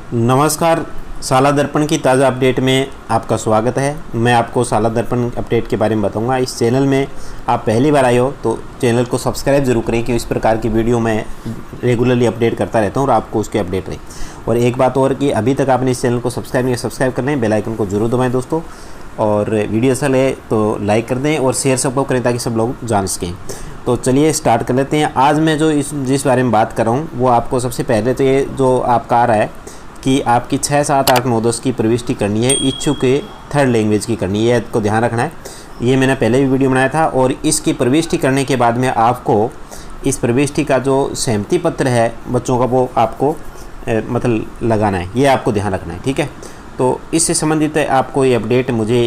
नमस्कार। साला दर्पण की ताज़ा अपडेट में आपका स्वागत है। मैं आपको साला दर्पण अपडेट के बारे में बताऊंगा। इस चैनल में आप पहली बार आए हो तो चैनल को सब्सक्राइब जरूर करें, कि इस प्रकार की वीडियो मैं रेगुलरली अपडेट करता रहता हूं और आपको उसके अपडेट रहे। और एक बात और कि अभी तक आपने इस चैनल को सब्सक्राइब नहीं, सब्सक्राइब कर लें, बेल आइकन को जरूर दबाएँ दोस्तों। और वीडियो अच्छा लगे तो लाइक कर दें और शेयर सबको करें ताकि सब लोग जान सकें। तो चलिए स्टार्ट कर लेते हैं। आज मैं जिस बारे में बात कर रहा हूँ वो आपको सबसे पहले तो ये जो आपका आ रहा है कि आपकी 6, 7, 8, 9, 10 की प्रविष्टि करनी है, इच्छुक के थर्ड लैंग्वेज की करनी है, ये आपको ध्यान रखना है। ये मैंने पहले भी वीडियो बनाया था। और इसकी प्रविष्टि करने के बाद में आपको इस प्रविष्टि का जो सहमति पत्र है बच्चों का वो आपको मतलब लगाना है, ये आपको ध्यान रखना है, ठीक है। तो इससे संबंधित आपको ये अपडेट मुझे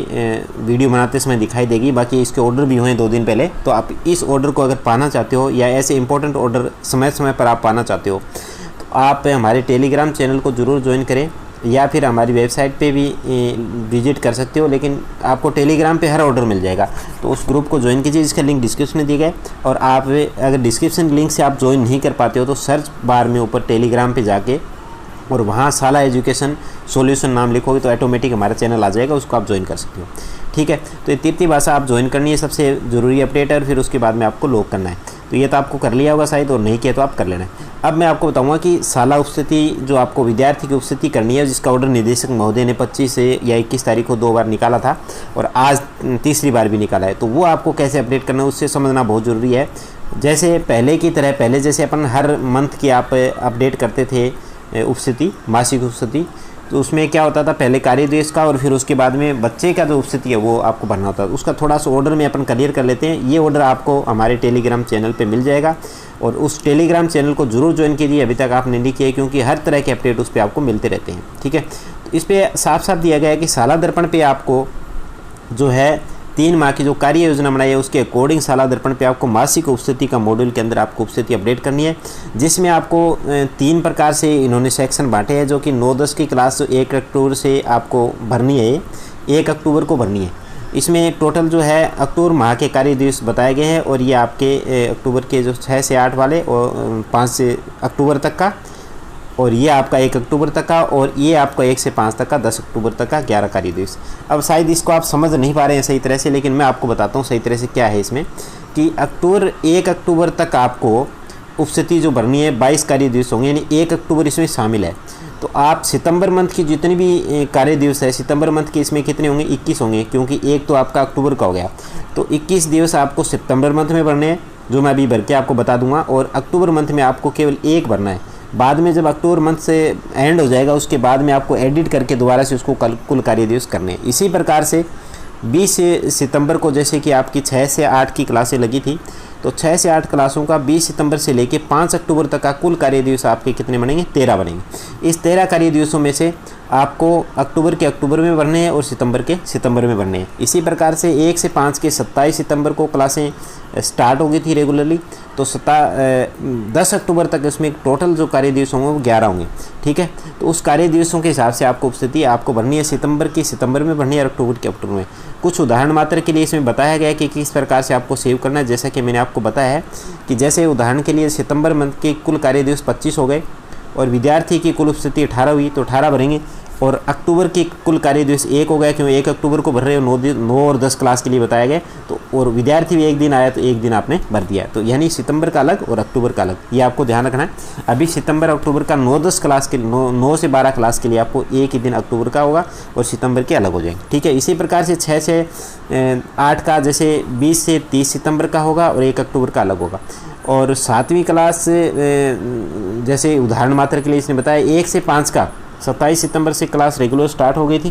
वीडियो बनाते समय दिखाई देगी। बाकी इसके ऑर्डर भी हुए 2 दिन पहले, तो आप इस ऑर्डर को अगर पाना चाहते हो या ऐसे इंपॉर्टेंट ऑर्डर समय समय पर आप पाना चाहते हो तो आप हमारे टेलीग्राम चैनल को ज़रूर ज्वाइन करें, या फिर हमारी वेबसाइट पे भी विजिट कर सकते हो। लेकिन आपको टेलीग्राम पे हर ऑर्डर मिल जाएगा, तो उस ग्रुप को ज्वाइन कीजिए, जिसका लिंक डिस्क्रिप्शन में दिया गया है। और आप अगर डिस्क्रिप्शन लिंक से आप ज्वाइन नहीं कर पाते हो तो सर्च बार में ऊपर टेलीग्राम पे जाके और वहाँ साला एजुकेशन सॉल्यूशन नाम लिखोगे तो ऑटोमेटिक हमारा चैनल आ जाएगा, उसको आप ज्वाइन कर सकते हो, ठीक है। तो ये तृतीय भाषा आप ज्वाइन करनी है, सबसे ज़रूरी अपडेट है। और फिर उसके बाद में आपको लॉग करना है, तो ये तो आपको कर लिया होगा शायद, और नहीं किया तो आप कर लेना है। अब मैं आपको बताऊंगा कि साला उपस्थिति जो आपको विद्यार्थी की उपस्थिति करनी है, जिसका ऑर्डर निदेशक महोदय ने 25 या 21 तारीख को 2 बार निकाला था और आज तीसरी बार भी निकाला है, तो वो आपको कैसे अपडेट करना है उससे समझना बहुत ज़रूरी है। जैसे पहले की तरह, पहले जैसे अपन हर मंथ की आप अपडेट करते थे उपस्थिति, मासिक उपस्थिति, तो उसमें क्या होता था, पहले कार्यदिवस का और फिर उसके बाद में बच्चे का जो उपस्थिति है वो आपको भरना होता है। उसका थोड़ा सा ऑर्डर में अपन क्लियर कर लेते हैं। ये ऑर्डर आपको हमारे टेलीग्राम चैनल पे मिल जाएगा, और उस टेलीग्राम चैनल को जरूर ज्वाइन कीजिए अभी तक आपने नहीं किया, क्योंकि हर तरह के अपडेट उस पर आपको मिलते रहते हैं, ठीक है। तो इस पर साफ साफ दिया गया है कि साला दर्पण पर आपको जो है 3 माह की जो कार्य योजना बनाई है उसके अकॉर्डिंग साला दर्पण पे आपको मासिक उपस्थिति का मॉड्यूल के अंदर आपको उपस्थिति अपडेट करनी है, जिसमें आपको 3 प्रकार से इन्होंने सेक्शन बांटे हैं, जो कि 9-10 की क्लास 1 अक्टूबर से आपको भरनी है, 1 अक्टूबर को भरनी है। इसमें टोटल जो है अक्टूबर माह के कार्य दिवस बताए गए हैं, और ये आपके अक्टूबर के जो 6 से 8 वाले और 5 से अक्टूबर तक का, और ये आपका 1 अक्टूबर तक का, और ये आपका 1 से 5 तक का 10 अक्टूबर तक का 11 कार्य दिवस। अब शायद इसको आप समझ नहीं पा रहे हैं सही तरह से, लेकिन मैं आपको बताता हूँ सही तरह से क्या है इसमें, कि 1 अक्टूबर तक आपको उपस्थिति जो भरनी है 22 कार्य दिवस होंगे, यानी 1 अक्टूबर इसमें शामिल है। तो आप सितंबर मंथ की जितनी भी कार्य दिवस है, सितंबर मंथ के इसमें कितने होंगे, 21 होंगे, क्योंकि एक तो आपका अक्टूबर का हो गया। तो 21 दिवस आपको सितंबर मंथ में भरने हैं, जो मैं अभी भर के आपको बता दूंगा। और अक्टूबर मंथ में आपको केवल 1 भरना है। बाद में जब अक्टूबर मंथ से एंड हो जाएगा उसके बाद में आपको एडिट करके दोबारा से उसको कुल कार्य दिवस करने हैं। इसी प्रकार से 20 सितंबर को जैसे कि आपकी 6 से 8 की क्लासें लगी थी, तो 6 से 8 क्लासों का 20 सितंबर से लेके 5 अक्टूबर तक का कुल कार्य दिवस आपके कितने बनेंगे, 13 बनेंगे। इस 13 कार्य दिवसों में से आपको अक्टूबर के अक्टूबर में भरने हैं और सितंबर के सितंबर में भरने हैं। इसी प्रकार से 1 से 5 के 27 सितंबर को क्लासें स्टार्ट हो गई थी रेगुलरली, तो 10 अक्टूबर तक इसमें टोटल जो कार्य दिवस होंगे वो 11 होंगे, ठीक है। तो उस कार्य दिवसों के हिसाब से आपको उपस्थिति आपको भरनी है, सितंबर की सितंबर में भरनी है और अक्टूबर के अक्टूबर में। कुछ उदाहरण मात्र के लिए इसमें बताया गया है कि किस प्रकार से आपको सेव करना है। जैसा कि मैंने आपको बताया है कि जैसे उदाहरण के लिए सितंबर मंथ के कुल कार्य दिवस 25 हो गए और विद्यार्थी की कुल उपस्थिति 18 हुई, तो 18 भरेंगे। और अक्टूबर की कुल कार्य दिवस 1 हो गया, क्योंकि 1 अक्टूबर को भर रहे हो, 9 और 10 क्लास के लिए बताया गया। तो और विद्यार्थी भी 1 दिन आया तो 1 दिन आपने भर दिया, तो यानी सितंबर का अलग और अक्टूबर का अलग, ये आपको ध्यान रखना है। अभी सितंबर अक्टूबर का 9-10 क्लास के 9 से 12 क्लास के लिए आपको एक ही दिन अक्टूबर का होगा और सितंबर के अलग हो जाएंगे, ठीक है। इसी प्रकार से 6 से 8 का जैसे 20 से 30 सितंबर का होगा और 1 अक्टूबर का अलग होगा। और 7वीं क्लास जैसे उदाहरण मात्र के लिए इसने बताया 1 से 5 का 27 सितंबर से क्लास रेगुलर स्टार्ट हो गई थी,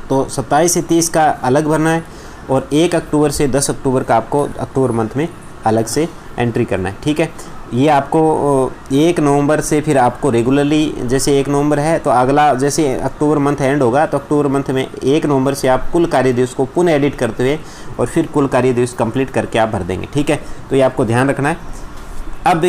तो 27 से 30 का अलग भरना है, और 1 अक्टूबर से 10 अक्टूबर का आपको अक्टूबर मंथ में अलग से एंट्री करना है, ठीक है। ये आपको 1 नवंबर से फिर आपको रेगुलरली, जैसे 1 नवंबर है तो अगला जैसे अक्टूबर मंथ एंड होगा तो अक्टूबर मंथ में 1 नवंबर से आप कुल कार्य दिवस को पुनः एडिट करते हुए और फिर कुल कार्य दिवस कंप्लीट करके आप भर देंगे, ठीक है। तो ये आपको ध्यान रखना है। अब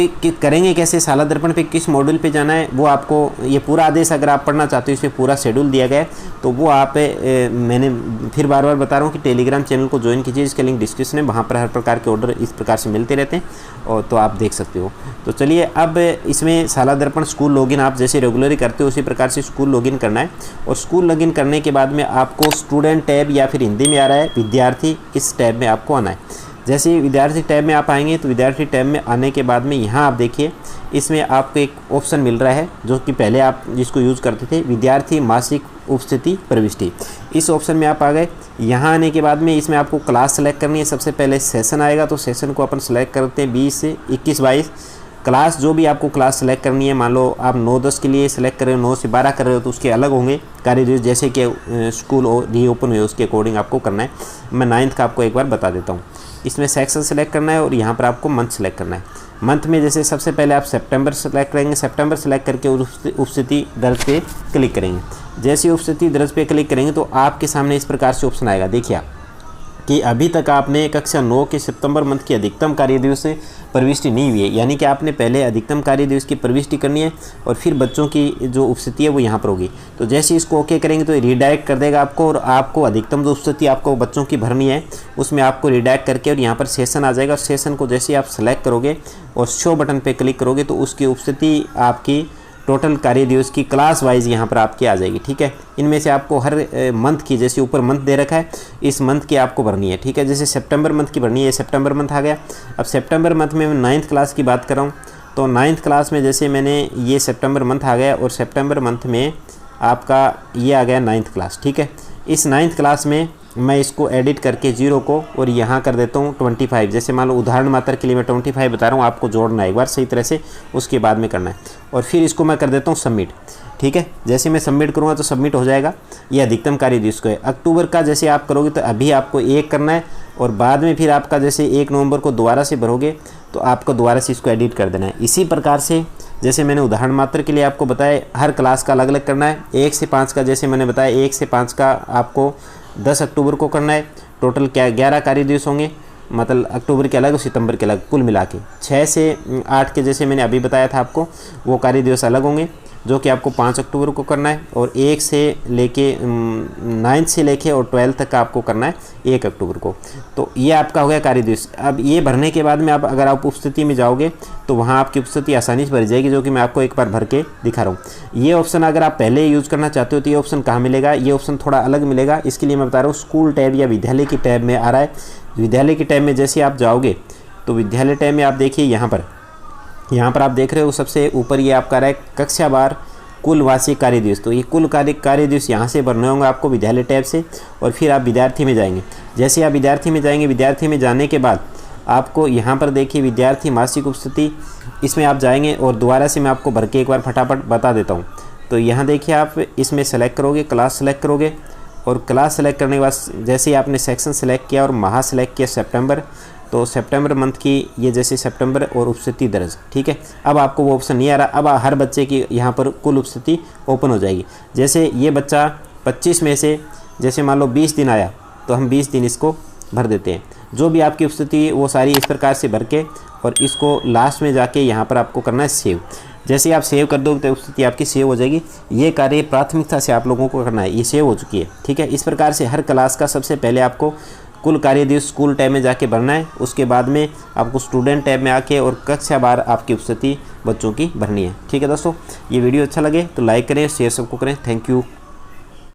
करेंगे कैसे, साला दर्पण पे किस मॉड्यूल पे जाना है, वो आपको ये पूरा आदेश अगर आप पढ़ना चाहते हो, इसमें पूरा शेड्यूल दिया गया है, तो वो आप मैंने फिर बार बार बता रहा हूँ कि टेलीग्राम चैनल को ज्वाइन कीजिए, इसका लिंक डिस्क्रिप्शन है, वहाँ पर हर प्रकार के ऑर्डर इस प्रकार से मिलते रहते हैं और तो आप देख सकते हो। तो चलिए अब इसमें साला दर्पण स्कूल लॉगिन आप जैसे रेगुलरली करते हो उसी प्रकार से स्कूल लॉगिन करना है, और स्कूल लॉगिन करने के बाद में आपको स्टूडेंट टैब या फिर हिंदी में आ रहा है विद्यार्थी, इस टैब में आपको आना है। जैसे ही विद्यार्थी टैब में आप आएंगे तो विद्यार्थी टैब में आने के बाद में यहाँ आप देखिए इसमें आपको एक ऑप्शन मिल रहा है जो कि पहले आप जिसको यूज़ करते थे, विद्यार्थी मासिक उपस्थिति प्रविष्टि। इस ऑप्शन में आप आ गए। यहाँ आने के बाद में इसमें आपको क्लास सेलेक्ट करनी है। सबसे पहले सेशन आएगा तो सेशन को अपन सेलेक्ट करते हैं 20 से 21-22। क्लास जो भी आपको क्लास सेलेक्ट करनी है, मान लो आप 9-10 के लिए सेलेक्ट कर रहे हो, 9 से 12 कर रहे हो तो उसके अलग होंगे कार्य दिवस, जैसे कि स्कूल रीओपन हुए उसके अकॉर्डिंग आपको करना है। मैं 9th का आपको एक बार बता देता हूँ। इसमें सेक्शन सेलेक्ट करना है और यहाँ पर आपको मंथ सेलेक्ट करना है। मंथ में जैसे सबसे पहले आप सितंबर सेलेक्ट करेंगे, सितंबर सेलेक्ट करके उपस्थिति दर्ज पे क्लिक करेंगे। जैसे उपस्थिति दर्ज पे क्लिक करेंगे तो आपके सामने इस प्रकार से ऑप्शन आएगा। देखिए कि अभी तक आपने कक्षा 9 के सितंबर मंथ की अधिकतम कार्य दिवस से प्रविष्टि नहीं हुई है, यानी कि आपने पहले अधिकतम कार्य दिवस की प्रविष्टि करनी है और फिर बच्चों की जो उपस्थिति है वो यहाँ पर होगी। तो जैसे इसको ओके करेंगे तो रीडायरेक्ट कर देगा आपको, और आपको अधिकतम जो उपस्थिति आपको बच्चों की भरनी है उसमें आपको रीडायरेक्ट करके और यहाँ पर सेशन आ जाएगा। सेशन को जैसे आप सेलेक्ट करोगे और शो बटन पर क्लिक करोगे तो उसकी उपस्थिति आपकी टोटल कार्य दिवस की क्लास वाइज यहाँ पर आपकी आ जाएगी। ठीक है, इनमें से आपको हर मंथ की, जैसे ऊपर मंथ दे रखा है, इस मंथ की आपको भरनी है। ठीक है, जैसे सितंबर मंथ की भरनी है, सितंबर मंथ आ गया। अब सितंबर मंथ में मैं 9th क्लास की बात कर रहा हूँ, तो 9th क्लास में जैसे मैंने ये सितंबर मंथ आ गया और सितंबर मंथ में आपका ये आ गया 9th क्लास। ठीक है, इस 9th क्लास में मैं इसको एडिट करके 0 को और यहाँ कर देता हूँ 25। जैसे मान लो उदाहरण मात्र के लिए मैं 25 बता रहा हूँ, आपको जोड़ना है एक बार सही तरह से, उसके बाद में करना है। और फिर इसको मैं कर देता हूँ सबमिट। ठीक है, जैसे मैं सबमिट करूँगा तो सबमिट हो जाएगा। ये अधिकतम कार्य दिवस को है। अक्टूबर का जैसे आप करोगे तो अभी आपको 1 करना है और बाद में फिर आपका जैसे 1 नवंबर को दोबारा से भरोगे तो आपको दोबारा से इसको एडिट कर देना है। इसी प्रकार से जैसे मैंने उदाहरण मात्र के लिए आपको बताया, हर क्लास का अलग अलग करना है। 1 से 5 का जैसे मैंने बताया 1 से 5 का आपको 10 अक्टूबर को करना है। टोटल क्या 11 कार्य दिवस होंगे, मतलब अक्टूबर के अलग और सितंबर के अलग, कुल मिला के 6 से 8 के जैसे मैंने अभी बताया था आपको, वो कार्य दिवस अलग होंगे जो कि आपको 5 अक्टूबर को करना है। और 1 से लेके 9th से लेके और 12th तक का आपको करना है 1 अक्टूबर को। तो ये आपका हो गया कार्य दिवस। अब ये भरने के बाद में आप अगर आप उपस्थिति में जाओगे तो वहाँ आपकी उपस्थिति आसानी से भरी जाएगी, जो कि मैं आपको एक बार भर के दिखा रहा हूँ। ये ऑप्शन अगर आप पहले यूज़ करना चाहते हो तो ये ऑप्शन कहाँ मिलेगा, ये ऑप्शन थोड़ा अलग मिलेगा। इसके लिए मैं बता रहा हूँ, स्कूल टैब या विद्यालय की टैब में आ रहा है। विद्यालय की टैब में जैसे आप जाओगे तो विद्यालय टैब में आप देखिए यहाँ पर आप देख रहे हो सबसे ऊपर ये आपका रहा है कक्षा वार कुल वार्षिक कार्य दिवस। तो ये कुल कार्य दिवस यहाँ से भरने होंगे आपको विद्यालय टैब से, और फिर आप विद्यार्थी में जाएंगे। जैसे आप विद्यार्थी में जाएंगे, विद्यार्थी में जाने के बाद आपको यहाँ पर देखिए विद्यार्थी मासिक उपस्थिति, इसमें आप जाएंगे और दोबारा से मैं आपको भर के एक बार फटाफट बता देता हूँ। तो यहाँ देखिए आप इसमें सेलेक्ट करोगे, क्लास सेलेक्ट करोगे, और क्लास सेलेक्ट करने के बाद जैसे ही आपने सेक्शन सेलेक्ट किया और माह सेलेक्ट किया सितंबर, तो सितंबर मंथ की ये जैसे सितंबर और उपस्थिति दर्ज। ठीक है, अब आपको वो ऑप्शन नहीं आ रहा। अब हर बच्चे की यहाँ पर कुल उपस्थिति ओपन हो जाएगी। जैसे ये बच्चा 25 में से जैसे मान लो 20 दिन आया तो हम 20 दिन इसको भर देते हैं। जो भी आपकी उपस्थिति वो सारी इस प्रकार से भर के, और इसको लास्ट में जाके यहाँ पर आपको करना है सेव। जैसे आप सेव कर दोगे तो उपस्थिति आपकी सेव हो जाएगी। ये कार्य प्राथमिकता से आप लोगों को करना है, ये सेव हो चुकी है। ठीक है, इस प्रकार से हर क्लास का सबसे पहले आपको कुल कार्य दिवस स्कूल टैब में जाके भरना है। उसके बाद में आपको स्टूडेंट टैब में आके और कक्षा बार आपकी उपस्थिति बच्चों की भरनी है। ठीक है दोस्तों, ये वीडियो अच्छा लगे तो लाइक करें, शेयर सबको करें। Thank you.